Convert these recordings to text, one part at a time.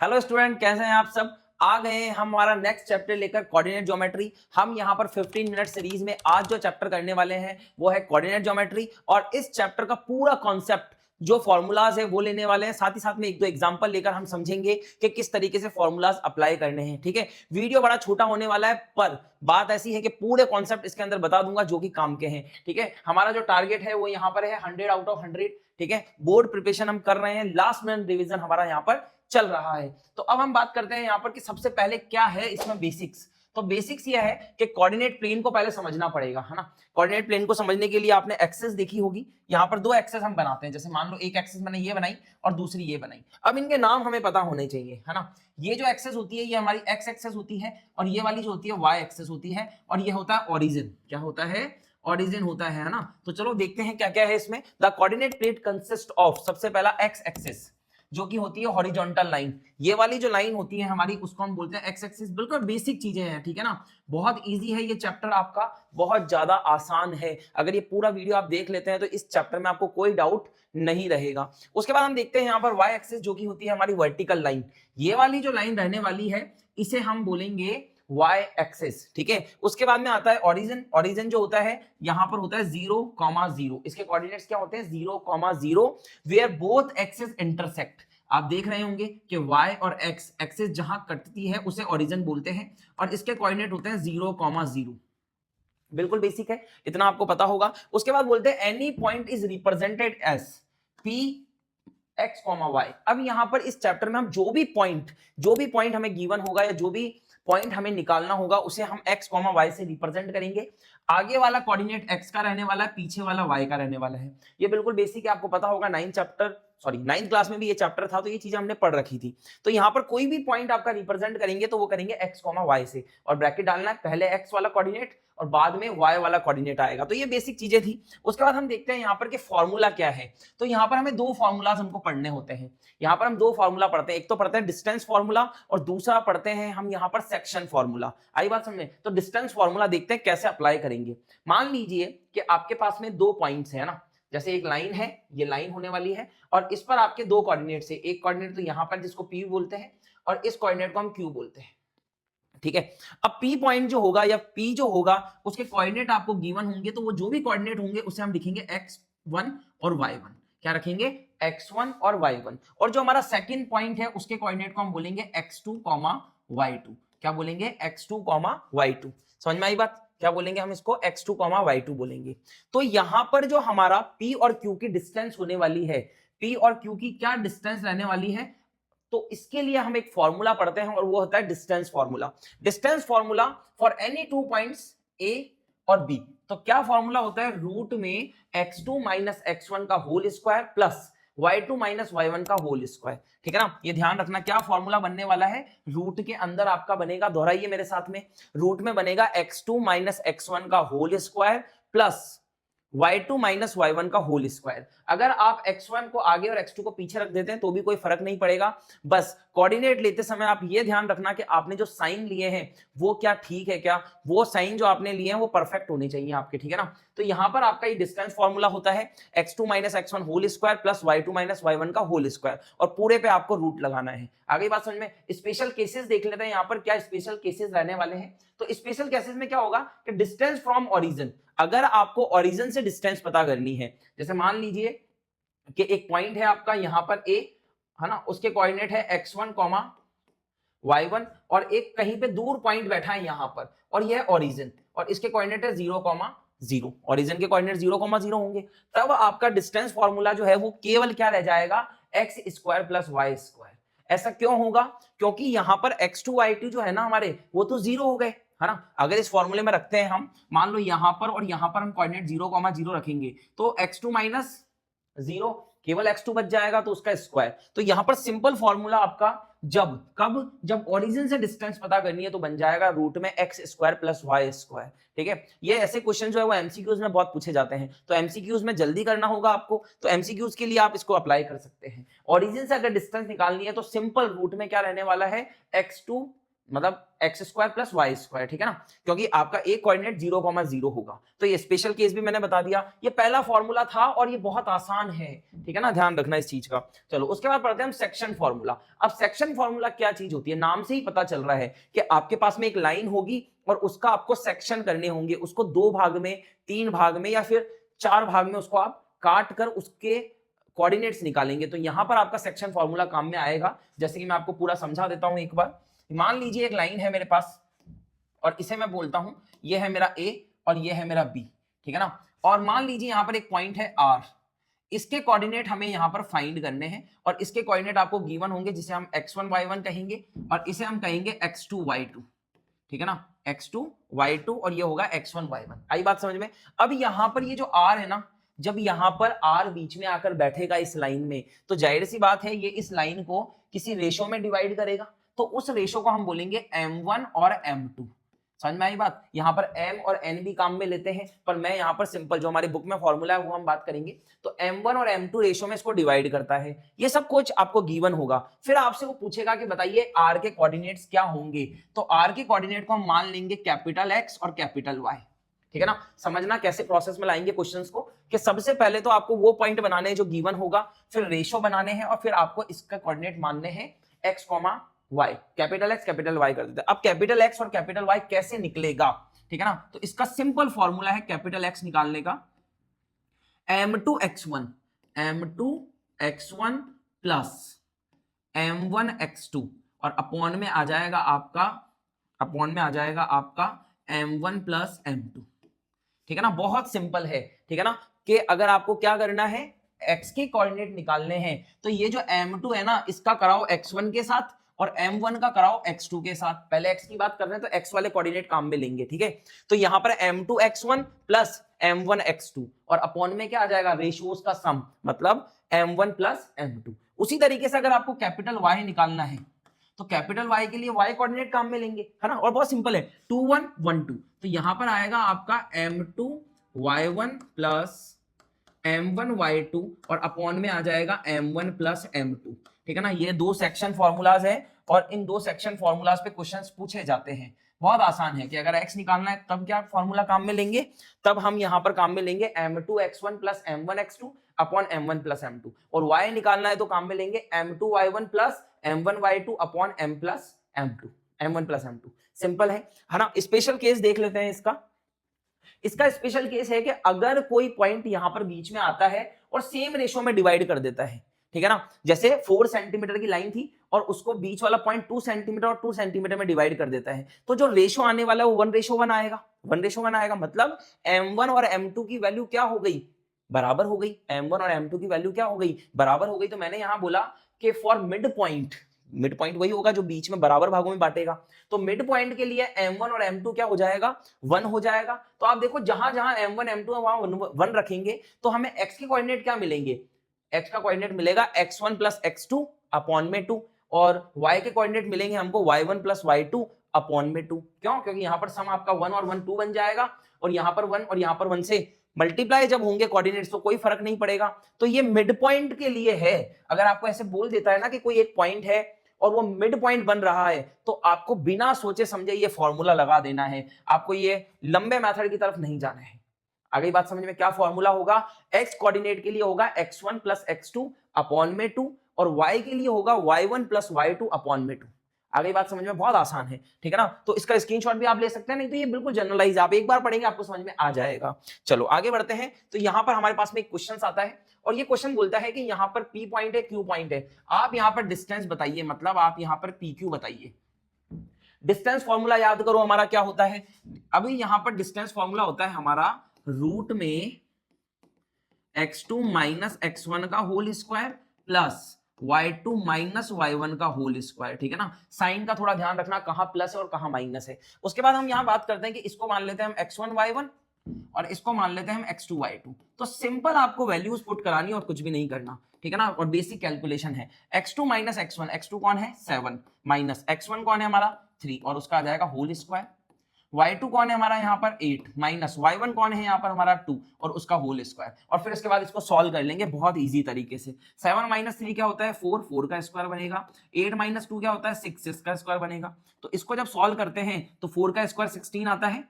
Hello student, कैसे हैं आप सब। आ गए हैं हम हमारा नेक्स्ट चैप्टर लेकर कोऑर्डिनेट ज्योमेट्री। हम यहाँ पर 15 मिनट सीरीज में आज जो चैप्टर करने वाले हैं वो है कोऑर्डिनेट ज्योमेट्री। और इस चैप्टर का पूरा कॉन्सेप्ट जो फॉर्मूलाज है वो लेने वाले हैं, साथ ही साथ में एक दो एग्जांपल लेकर हम समझेंगे कि किस तरीके से फॉर्मूलाज अप्लाई करने हैं। ठीक है, वीडियो बड़ा छोटा होने वाला है, पर बात ऐसी है कि पूरे कॉन्सेप्ट इसके अंदर बता दूंगा जो कि काम के हैं। ठीक है, हमारा जो टारगेट है वो यहाँ पर है 100 आउट ऑफ 100। ठीक है, बोर्ड प्रिपरेशन हम कर रहे हैं, लास्ट मिनट रिविजन हमारा यहाँ पर चल रहा है। तो अब हम बात करते हैं यहाँ पर कि सबसे पहले क्या है इसमें बेसिक्स। तो बेसिक्स ये है कि कोऑर्डिनेट प्लेन को पहले समझना पड़ेगा, है ना। कोऑर्डिनेट प्लेन को समझने के लिए आपने एक्सेस देखी होगी। यहाँ पर दो एक्सेस हम बनाते हैं, जैसे मान लो एक एक्सेस मैंने ये बनाई और दूसरी ये बनाई। अब इनके नाम हमें पता होने चाहिए, है ना। ये जो एक्सेस होती है ये हमारी एक्स एक्सेस होती है, और ये वाली जो होती है वाई एक्सेस होती है, और ये होता है ओरिजिन। क्या होता है? ओरिजिन होता है ना। तो चलो देखते हैं क्या क्या है इसमें। The coordinate plane consist of, सबसे पहला एक्स एक्सेस जो कि होती है हॉरिजॉन्टल लाइन। ये वाली जो लाइन होती है हमारी उसको हम बोलते हैं एक्स एक्सिस। बिल्कुल बेसिक चीजें हैं, ठीक है ना। बहुत इजी है ये चैप्टर, आपका बहुत ज्यादा आसान है। अगर ये पूरा वीडियो आप देख लेते हैं तो इस चैप्टर में आपको कोई डाउट नहीं रहेगा। उसके बाद हम देखते हैं यहाँ पर वाई एक्सिस जो कि होती है हमारी वर्टिकल लाइन। ये वाली जो लाइन रहने वाली है इसे हम बोलेंगे वाई एक्सिस। ठीक है, उसके बाद में आता है ओरिजिन। ओरिजिन जो होता है यहाँ पर होता है 0,0। इसके कोऑर्डिनेट्स क्या होते हैं? 0,0 वेयर बोथ एक्सिस इंटरसेक्ट। आप देख रहे होंगे कि y और x एक्सिस जहां कटती है उसे ओरिजिन बोलते हैं, और इसके कोऑर्डिनेट होते हैं 0,0। बिल्कुल बेसिक है, इतना आपको पता होगा। उसके बाद बोलते हैं any point is represented as p x, y। अब यहां पर इस चैप्टर में हम जो भी पॉइंट हमें गिवन होगा या जो भी पॉइंट हमें निकालना होगा उसे हम x, y से रिप्रेजेंट करेंगे। आगे वाला कोऑर्डिनेट x का रहने वाला है, पीछे वाला y का रहने वाला है। ये बिल्कुल बेसिक है, आपको पता होगा। 9th क्लास में भी ये चैप्टर था तो ये चीजें हमने पढ़ रखी थी। तो यहाँ पर कोई भी पॉइंट आपका रिप्रेजेंट करेंगे तो वो करेंगे x, y से, और ब्रैकेट डालना है, पहले x वाला कोऑर्डिनेट और बाद में y वाला कोऑर्डिनेट आएगा। तो ये बेसिक चीजें थी। उसके बाद हम देखते हैं यहाँ पर कि फॉर्मूला क्या है। तो यहाँ पर हमें दो फॉर्मूलाज हमको पढ़ने होते हैं। यहाँ पर हम दो फॉर्मूला पढ़ते हैं, एक तो पढ़ते हैं डिस्टेंस फॉर्मूला और दूसरा पढ़ते हैं हम यहाँ पर सेक्शन फॉर्मूला। आई बात समझे? तो डिस्टेंस फॉर्मूला देखते हैं कैसे अप्लाई करेंगे। मान लीजिए कि आपके पास में दो पॉइंट्स है ना, जैसे एक लाइन है, ये लाइन होने वाली है, और इस पर आपके दो कोऑर्डिनेट्स है। एक कोऑर्डिनेट तो यहाँ पर जिसको P बोलते हैं, और इस कोऑर्डिनेट को हम Q बोलते हैं। ठीक है, अब P पॉइंट जो होगा या P जो होगा उसके कोऑर्डिनेट आपको गिवन होंगे, तो वो जो भी कोऑर्डिनेट होंगे उसे हम लिखेंगे x1 और y1। क्या रखेंगे? x1 और y1। और जो हमारा सेकंड पॉइंट है उसके कोऑर्डिनेट को हम बोलेंगे x2, y2। क्या बोलेंगे? x2, y2। समझ में आई बात? क्या बोलेंगे हम इसको? x2, y2 बोलेंगे। तो यहां पर जो हमारा P और Q की डिस्टेंस होने वाली है, P और Q की क्या डिस्टेंस रहने वाली है, तो इसके लिए हम एक फॉर्मूला पढ़ते हैं और वो होता है distance formula. Distance formula for any two points A और बी। तो क्या फॉर्मूला होता है? रूट में x2 माइनस x1 का whole square plus y2 minus y1 का होल स्क्वायर। ठीक है ना, ये ध्यान रखना। क्या फॉर्मूला बनने वाला है? रूट के अंदर आपका बनेगा, दोहराइए मेरे साथ में, रूट में बनेगा x2 माइनस x1 का whole square plus y2 minus y1 का होल स्क्वायर। अगर आप x1 को आगे और x2 को पीछे रख देते हैं तो भी कोई फर्क नहीं पड़ेगा। बस कोऑर्डिनेट लेते समय आप ये ध्यान रखना कि आपने जो साइन लिए हैं वो क्या ठीक है, क्या वो साइन जो आपने लिए हैं वो परफेक्ट होने चाहिए आपके। ठीक है ना, तो यहां पर आपका ये डिस्टेंस फॉर्मूला होता है x2 minus x1 whole square plus y2 minus y1 का होल स्क्वायर, और पूरे पे आपको रूट लगाना है। आगे बात समझ में? स्पेशल केसेस देख लेते हैं यहाँ पर क्या स्पेशल केसेस रहने वाले हैं। तो स्पेशल केसेस में क्या होगा कि डिस्टेंस फ्रॉम ओरिजिन, अगर आपको ओरिजिन से डिस्टेंस पता करनी है, जैसे मान लीजिए कि एक पॉइंट है आपका यहाँ पर ए, है ना, उसके कोऑर्डिनेट है x1, y1, और एक कहीं पे दूर पॉइंट बैठा है यहाँ पर, और यह ओरिजिन, और इसके कोऑर्डिनेट है 0,0। ओरिजिन के कोऑर्डिनेट 0,0 होंगे। तब आपका डिस्टेंस फॉर्मूला जो है वो केवल क्या रह जाएगा? X square plus Y square. ऐसा क्यों होगा? क्योंकि यहाँ पर x2 y2 जो है ना हमारे, वो तो 0 हो गए, है ना। अगर इस फॉर्मूले में रखते हैं हम, मान लो यहाँ पर और यहाँ पर हम कोऑर्डिनेट 0,0 रखेंगे, तो x2 माइनस 0 केवल x2 बच जाएगा, तो उसका स्क्वायर। तो यहाँ पर सिंपल फॉर्मूला आपका जब ओरिजिन से डिस्टेंस पता करनी है तो बन जाएगा रूट में X square plus Y square. ठीक है, ये ऐसे क्वेश्चन जो है वो एमसीक्यूज में बहुत पूछे जाते हैं, तो एमसीक्यूज में जल्दी करना होगा आपको, तो एमसीक्यूज के लिए आप इसको अप्लाई कर सकते हैं। ओरिजिन से अगर डिस्टेंस निकालनी है तो सिंपल रूट में क्या रहने वाला है? x2 मतलब X square plus Y square, ठीक है ना, क्योंकि आपका एक कोऑर्डिनेट 0,0 होगा। तो ये स्पेशल केस भी मैंने बता दिया, ये पहला फॉर्मूला था और ये बहुत आसान है, ठीक है ना, ध्यान रखना इस चीज का। चलो उसके बाद पढ़ते हैं हम सेक्शन फॉर्मूला। अब सेक्शन फॉर्मूला क्या चीज होती है, नाम से ही पता चल रहा है कि आपके पास में एक लाइन होगी और उसका आपको सेक्शन करने होंगे, उसको 2 भाग में, 3 भाग में या फिर 4 भाग में उसको आप काट कर उसके कोऑर्डिनेट्स निकालेंगे। तो यहां पर आपका सेक्शन फॉर्मूला काम में आएगा। जैसे कि मैं आपको पूरा समझा देता हूं एक बार। मान लीजिए एक लाइन है मेरे पास और इसे मैं बोलता हूं ये है मेरा ए और ये है मेरा बी, ठीक है ना, और मान लीजिए यहां पर एक पॉइंट है आर, इसके कोऑर्डिनेट हमें यहां पर फाइंड करने हैं और इसके कोऑर्डिनेट आपको गिवन होंगे जिसे हम x1 y1 कहेंगे और इसे हम कहेंगे x2 y2, ठीक है ना, x2 y2 और ये होगा x1 y1। आई बात समझ में। अब यहां पर ये जो r है ना, जब यहां पर r बीच में आकर बैठेगा इस लाइन में, तो जाहिर सी बात है ये इस लाइन को किसी रेशो में डिवाइड करेगा, तो उस रेशो को हम बोलेंगे m1 और m2। समझ में आई बात। यहां पर m और n भी काम में लेते हैं, पर मैं यहां पर सिंपल जो हमारी बुक में फॉर्मूला है वो हम बात करेंगे। तो m1 और m2 रेशो में इसको डिवाइड करता है, ये सब कुछ आपको गिवन होगा। फिर आपसे वो पूछेगा कि बताइए r के कोऑर्डिनेट्स क्या होंगे, तो r के कोऑर्डिनेट को हम मान लेंगे कैपिटल X और कैपिटल Y, ठीक है ना। समझना कैसे प्रोसेस में लाएंगे क्वेश्चंस को, कि सबसे पहले तो आपको वो पॉइंट बनाने हैं जो गिवन होगा, फिर रेशो बनाने हैं और फिर आपको इसका कोऑर्डिनेट मानने हैं x, y, capital X capital Y कर देते हैं। अब कैपिटल X और कैपिटल Y कैसे निकलेगा, ठीक है ना, तो इसका सिंपल फॉर्मूला है कैपिटल X निकालने का, m2x1 प्लस m1x2 और अपॉन में आ जाएगा आपका m1 प्लस m2, ठीक है ना। बहुत सिंपल है, ठीक है ना, कि अगर आपको क्या करना है, x के कोऑर्डिनेट निकालने हैं, तो ये जो m2 है ना, इसका कराओ x1 के साथ और m1 का कराओ x2 के साथ। पहले x की बात कर रहे हैं तो x वाले कोऑर्डिनेट काम में लेंगे, ठीक है। तो यहां पर m2x1 प्लस m1x2 और अपॉन में क्या आ जाएगा, रेशियोज का सम, मतलब m1 प्लस m2। उसी तरीके से अगर आपको कैपिटल Y निकालना है तो कैपिटल Y के लिए y कोऑर्डिनेट काम में लेंगे, है ना, और बहुत सिंपल है 2 1 1 2। तो यहां पर आएगा आपका m2 y1 plus m1 y2 और अपॉन में आ जाएगा m1 प्लस m2, ठीक है ना। ये 2 सेक्शन फॉर्मूलाज है और इन 2 सेक्शन फॉर्मूलाज पे क्वेश्चंस पूछे जाते हैं। बहुत आसान है कि अगर x निकालना है तब क्या फॉर्मूला काम में लेंगे, तब हम यहां पर काम में लेंगे m2x1 plus m1x2 upon m1 plus m2, और y निकालना है तो काम में लेंगे m2y1 plus m1y2 upon m plus m2, m1 plus m2। Simple है ना। स्पेशल केस देख लेते हैं इसका स्पेशल केस है कि अगर कोई पॉइंट यहां पर बीच में आता है और सेम रेशो में डिवाइड कर देता है, ठीक है ना, जैसे 4 सेंटीमीटर की लाइन थी और उसको बीच वाला पॉइंट 2 सेंटीमीटर और 2 सेंटीमीटर में डिवाइड कर देता है, तो जो रेशो आने वाला है वो 1:1 आएगा, 1:1 आएगा। मतलब m1 और m2 की वैल्यू क्या हो गई, बराबर हो गई। m1 और m2 की वैल्यू क्या हो गई, बराबर हो गई। तो मैंने यहां बोला कि फॉर मिड पॉइंट वही होगा जो बीच में बराबर भागों में बांटेगा, तो मिड पॉइंट के लिए m1 और m2 क्या हो जाएगा, 1 हो जाएगा। तो आप देखो जहां जहां m1 m2 है वहां 1 रखेंगे तो हमें x के कोऑर्डिनेट क्या मिलेंगे, x का कोऑर्डिनेट मिलेगा x1 प्लस x2 अपॉन में 2 और y के कोऑर्डिनेट मिलेंगे हमको y1 प्लस y2 अपॉन में 2। क्यों, क्योंकि यहां पर सम आपका 1 और 1 2 बन जाएगा और यहां पर 1 और यहां पर 1 से मल्टीप्लाई जब होंगे कोऑर्डिनेट्स तो कोई फर्क नहीं पड़ेगा। तो ये मिड पॉइंट के लिए है। अगर आपको ऐसे बोल देता है ना कि कोई एक पॉइंट है और वो मिड पॉइंट बन रहा है, तो आपको बिना सोचे समझे ये फॉर्मूला लगा देना है, आपको ये लंबे मेथड की तरफ नहीं जाना है। आगे बात समझ में, क्या फॉर्मूला होगा, x कोऑर्डिनेट के लिए होगा x1 प्लस x2 अपॉन में 2 और y के लिए होगा y1 प्लस y2 अपॉन में 2। आगे बात समझ में, बहुत आसान है, ठीक है ना। तो इसका स्क्रीनशॉट भी आप ले सकते हैं, नहीं तो ये बिल्कुल जनरलाइज, आप एक बार पढ़ेंगे आपको समझ में आ जाएगा। चलो आगे बढ़ते हैं। तो यहां पर हमारे पास में एक क्वेश्चन आता है और ये क्वेश्चन बोलता है कि यहां पर P पॉइंट है, Q पॉइंट है, आप यहां पर डिस्टेंस बताइए, मतलब आप यहां पर PQ बताइए। डिस्टेंस फॉर्मूला याद करो हमारा क्या होता है, अभी यहां पर डिस्टेंस फॉर्मूला होता है हमारा रूट में x2 माइनस x1 का whole square plus y2 minus y1 का होल स्क्वायर, ठीक है ना। साइन का थोड़ा ध्यान रखना, कहां प्लस है और कहां माइनस है। उसके बाद हम यहां बात करते हैं कि इसको मान लेते हैं हम x1 y1 और इसको मान लेते हैं हम x2 y2। तो सिंपल आपको वैल्यूज पुट करानी और कुछ भी नहीं करना, ठीक है ना, और बेसिक कैलकुलेशन है। x2 माइनस x1, x2 कौन है 7 माइनस x1 कौन है हमारा 3 और उसका आ जाएगा होल स्क्वायर y2 कौन है हमारा यहाँ पर 8 माइनस y1 कौन है यहाँ पर हमारा 2 और उसका होल स्क्वायर, और फिर इसके बाद इसको सॉल्व कर लेंगे बहुत इजी तरीके से। 7 माइनस 3 क्या होता है 4, 4 का स्क्वायर बनेगा। 8 माइनस 2 क्या होता है 6, 6 का स्क्वायर बनेगा। तो इसको जब सॉल्व करते हैं तो 4 का स्क्वायर 16 आता है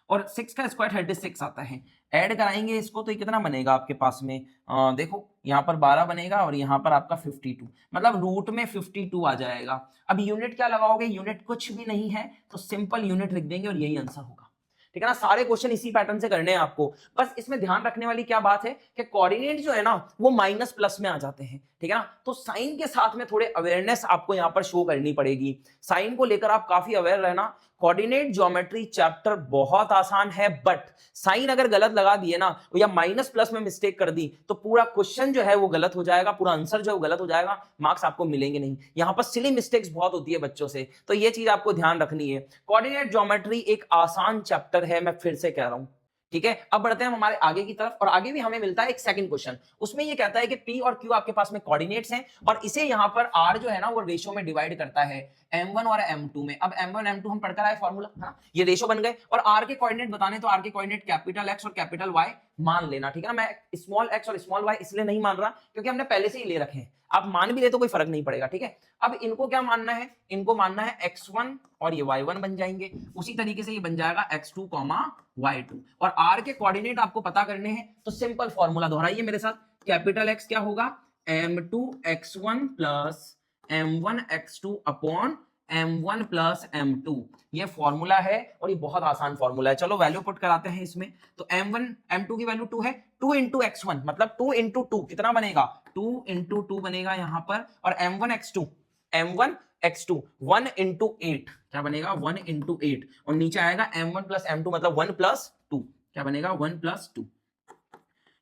और 6 का स्क्वायर 36 आता है। ऐड कराएंगे इसको तो ये कितना बनेगा आपके पास में, देखो यहाँ पर 12 बनेगा और यहाँ पर आपका 52, मतलब रूट में 52 आ जाएगा। अब यूनिट क्या लगाओगे, यूनिट कुछ भी नहीं है तो सिंपल यूनिट लिख देंगे और यही आंसर होगा। ठीक है ना, सारे क्वेश्चन इसी पैटर्न से करने हैं आपको। बस इसमें ध्यान रखने वाली क्या बात है कि कोऑर्डिनेट जो है ना वो माइनस प्लस में आ जाते हैं। ठीक है ना, तो साइन के साथ में थोड़े अवेयरनेस आपको यहाँ पर शो करनी पड़ेगी। साइन को लेकर आप काफी अवेयर रहना। कोऑर्डिनेट ज्योमेट्री चैप्टर बहुत आसान है, बट साइन अगर गलत लगा दिए ना या माइनस प्लस में मिस्टेक कर दी तो पूरा क्वेश्चन जो है वो गलत हो जाएगा, पूरा आंसर जो है वो गलत हो जाएगा, मार्क्स आपको मिलेंगे नहीं। यहाँ पर सिली मिस्टेक्स बहुत होती है बच्चों से, तो ये चीज आपको ध्यान रखनी है। कोऑर्डिनेट ज्योमेट्री एक आसान चैप्टर है, मैं फिर से कह रहा हूं। ठीक है, अब बढ़ते हैं हम हमारे आगे की तरफ, और आगे भी हमें मिलता है एक सेकंड क्वेश्चन। उसमें ये कहता है कि P और Q आपके पास में कोऑर्डिनेट्स हैं और इसे यहाँ पर R जो है ना वो रेशो में डिवाइड करता है M1 और M2 में। अब M1 M2 हम पढ़कर आए फॉर्मूला, हाँ ये रेशो बन गए। और R के कोऑर्डिनेट बताने तो R के कोऑर्डिनेट कैपिटल X और कैपिटल Y मान लेना। ठीक है ना, मैं स्मॉल x और स्मॉल y इसलिए नहीं मान रहा क्योंकि हमने पहले से ही ले रखे हैं, आप मान भी ले तो कोई फर्क नहीं पड़ेगा। ठीक है, अब इनको क्या मानना है, इनको मानना है x1 और ये y1 बन जाएंगे। उसी तरीके से ये बन जाएगा x2, y2। और r के कोऑर्डिनेट आपको पता करने हैं तो सिंपल फॉर्मूला दोहराइए मेरे साथ। कैपिटल X क्या होगा m2 x1 plus m1 x2 upon m1 plus m2, ये फॉर्मूला है और ये बहुत आसान फॉर्मूला है। चलो वैल्यू पुट कराते हैं इसमें। तो m1 m2 की वैल्यू 2 है, 2 इंटू x1 मतलब 2 इंटू 2 कितना बनेगा 2 इंटू 2 बनेगा यहाँ पर, और m1 x2 1 इंटू 8 क्या बनेगा 1 इंटू 8, और नीचे आएगा m1 प्लस m2 मतलब 1 प्लस 2 क्या बनेगा 1 प्लस 2।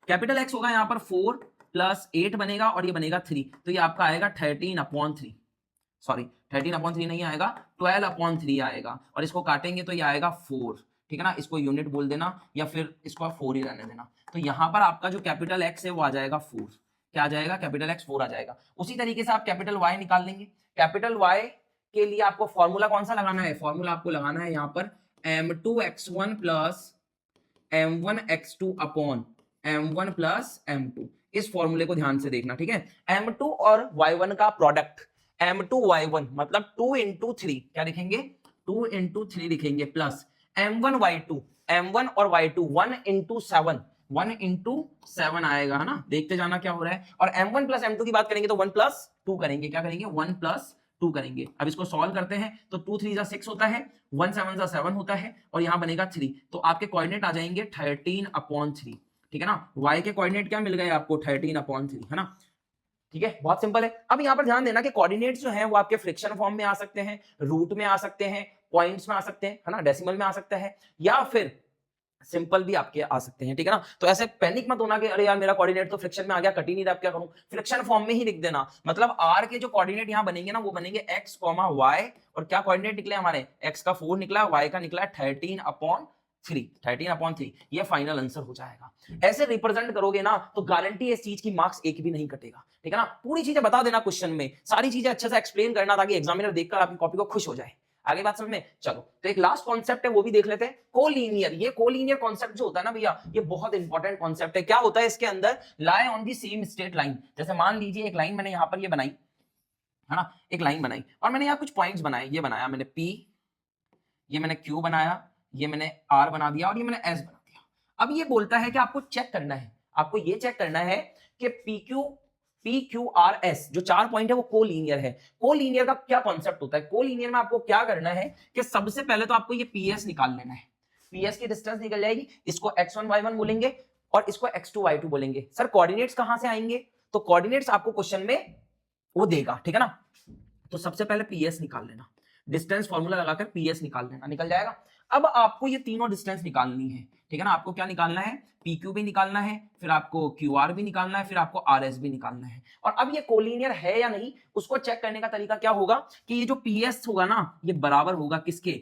कैपिटल X होगा यहाँ पर 4 प्लस 8 बनेगा और ये बनेगा 3, तो ये आपका आएगा 13/3, सॉरी 13/3 नहीं आएगा 12/3 आएगा, और इसको काटेंगे तो ये आएगा 4। ठीक है ना, इसको यूनिट बोल देना या फिर इसको आप 4 ही रहने देना। तो यहाँ पर आपका जो कैपिटल X है वो आ जाएगा 4, क्या आ जाएगा कैपिटल X 4 आ जाएगा। उसी तरीके से आप कैपिटल Y निकाल लेंगे। कैपिटल Y के लिए आपको फॉर्मूला कौन सा लगाना है, फॉर्मूला आपको लगाना है यहाँ पर m2 x1 plus m1 x2 upon m1 plus m2। इस फॉर्मूले को ध्यान से देखना। ठीक है, m2 और y1 का प्रोडक्ट m2 y1 मतलब 2 इंटू 3 क्या लिखेंगे 2 इंटू 3 लिखेंगे, प्लस m1 y2 m1 और y2 1 इंटू 7 1 इंटू 7 आएगा, है ना, देखते जाना क्या हो रहा है। और m1 प्लस m2 की बात करेंगे तो 1 प्लस 2 करेंगे, क्या करेंगे 1 प्लस 2 करेंगे। अब इसको सॉल्व करते हैं तो 2 3 जा 6 होता है, 1 7 जा 7 होता है, और यहाँ बनेगा 3, तो आपके कोऑर्डिनेट आ जाएंगे 13/3। ठीक है ना, y के कोऑर्डिनेट क्या मिल गए आपको 13/3, है ना। ठीक है, बहुत सिंपल है। अब यहाँ पर ध्यान देना कि कोऑर्डिनेट्स जो हैं वो आपके फ्रैक्शन फॉर्म में आ सकते हैं, रूट में आ सकते हैं, पॉइंट्स में आ सकते हैं, है ना, डेसिमल में आ सकता है, या फिर सिंपल भी आपके आ सकते हैं। ठीक है ना, तो ऐसे पैनिक मत होना कि अरे यार मेरा कोऑर्डिनेट तो फ्रैक्शन में आ गया, कट ही नहीं रहा, क्या करूं, फ्रैक्शन फॉर्म में ही लिख देना। मतलब r के जो कोऑर्डिनेट यहाँ बनेंगे ना वो बनेंगे x, y, और क्या कोऑर्डिनेट निकले हमारे x का 4 निकला, y का निकला 13/3, ये फाइनल आंसर हो जाएगा। ऐसे रिप्रेजेंट करोगे ना तो गारंटी इस चीज की मार्क्स एक भी नहीं कटेगा। ठीक है ना, पूरी चीजें बता देना क्वेश्चन में, सारी चीजें अच्छे से एक्सप्लेन करना ताकि एग्जामिनर देखकर आपकी कॉपी को खुश हो जाए। आगे बात समझ में, चलो तो एक लास्ट कॉन्सेप्ट है वो भी देख लेते हैं, कोलिनियर। ये कोलिनियर कॉन्सेप्ट जो होता है ना भैया, ये बहुत इंपॉर्टेंट कॉन्सेप्ट है। क्या होता है इसके अंदर, lie on the same straight line. जैसे मान लीजिए एक लाइन मैंने यहाँ पर ये बनाई, है ना, एक लाइन बनाई और मैंने यहाँ कुछ पॉइंट्स बनाए, ये बनाया मैंने P, ये मैंने Q बनाया, ये मैंने R बना दिया और ये मैंने S बना दिया। अब ये बोलता है कि आपको चेक करना है, आपको ये चेक करना है कि PQRS जो 4 पॉइंट है वो कोलिनियर है। कोलिनियर का क्या कॉन्सेप्ट होता है, कोलिनियर में आपको क्या करना है कि सबसे पहले तो आपको ये PS निकाल लेना है। PS की डिस्टेंस निकल जाएगी, इसको x1 y1 बोलेंगे और इसको x2 y2 बोलेंगे। सर कोऑर्डिनेट्स कहां से आएंगे, तो कोऑर्डिनेट्स आपको क्वेश्चन में वो देगा। ठीक है ना, तो सबसे पहले PS निकाल लेना, डिस्टेंस फॉर्मूला लगाकर PS निकाल लेना, निकल जाएगा। अब आपको ये तीनों डिस्टेंस निकालनी है। ठीक है ना, आपको क्या निकालना है, PQ भी निकालना है, फिर आपको QR भी निकालना है, फिर आपको RS भी निकालना है। और अब ये कोलिनियर है या नहीं उसको चेक करने का तरीका क्या होगा कि ये जो PS होगा ना ये बराबर होगा किसके,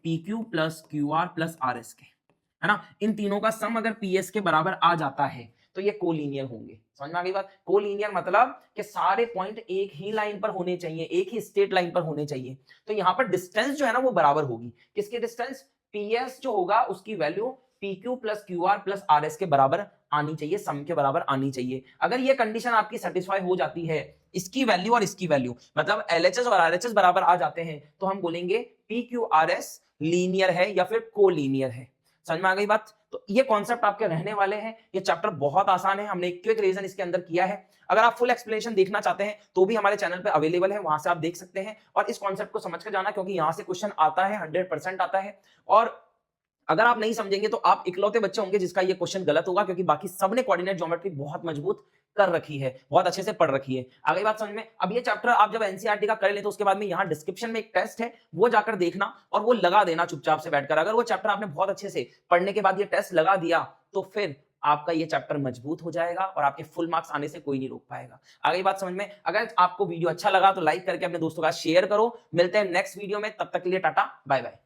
PQ plus QR plus RS के, है ना। इन तीनों का सम अगर PS के बराबर आ जाता है तो ये कोलिनियर होंगे। समझ में आ गई बात? कोलिनियर मतलब कि सारे पॉइंट एक ही लाइन पर होने चाहिए, एक ही स्ट्रेट लाइन पर होने चाहिए। तो यहां पर डिस्टेंस जो है ना वो बराबर होगी। किसकी डिस्टेंस? पीएस जो होगा उसकी value PQ plus QR plus RS के बराबर आनी चाहिए, सम के बराबर आनी चाहिए। अगर ये कंडीशन आपकी सेटिस्फाई हो जाती है, इसकी वैल्यू और इसकी वैल्यू मतलब एलएचएस और आरएचएस बराबर आ जाते हैं, तो हम बोलेंगे पीक्यूआरएस लीनियर है या फिर कोलीनियर है। समझ में आ गई बात? तो ये कॉन्सेप्ट आपके रहने वाले हैं। ये चैप्टर बहुत आसान है, हमने एक क्विक रिवीजन इसके अंदर किया है। अगर आप फुल एक्सप्लेनेशन देखना चाहते हैं तो भी हमारे चैनल पे अवेलेबल है, वहां से आप देख सकते हैं और इस कॉन्सेप्ट को समझ कर जाना, क्योंकि यहां से क्वेश्चन आता है, 100% आता है। और अगर आप नहीं समझेंगे तो आप इकलौते बच्चे होंगे जिसका ये क्वेश्चन गलत होगा, क्योंकि बाकी सबने कोऑर्डिनेट ज्योमेट्री बहुत मजबूत कर रखी है, बहुत अच्छे से पढ़ रखी है। आगे बात समझ में? अब ये चैप्टर आप जब एनसीईआरटी का कर ले तो उसके बाद में यहाँ डिस्क्रिप्शन में एक टेस्ट है, वो जाकर देखना और वो लगा देना चुपचाप से बैठकर। अगर वो चैप्टर आपने बहुत अच्छे से पढ़ने के बाद ये टेस्ट लगा दिया तो फिर आपका ये चैप्टर मजबूत हो जाएगा और आपके फुल मार्क्स आने से कोई नहीं रोक पाएगा। आगे बात समझ में? अगर आपको वीडियो अच्छा लगा तो लाइक करके अपने दोस्तों का शेयर करो। मिलते हैं नेक्स्ट वीडियो में, तब तक के लिए टाटा बाय बाय।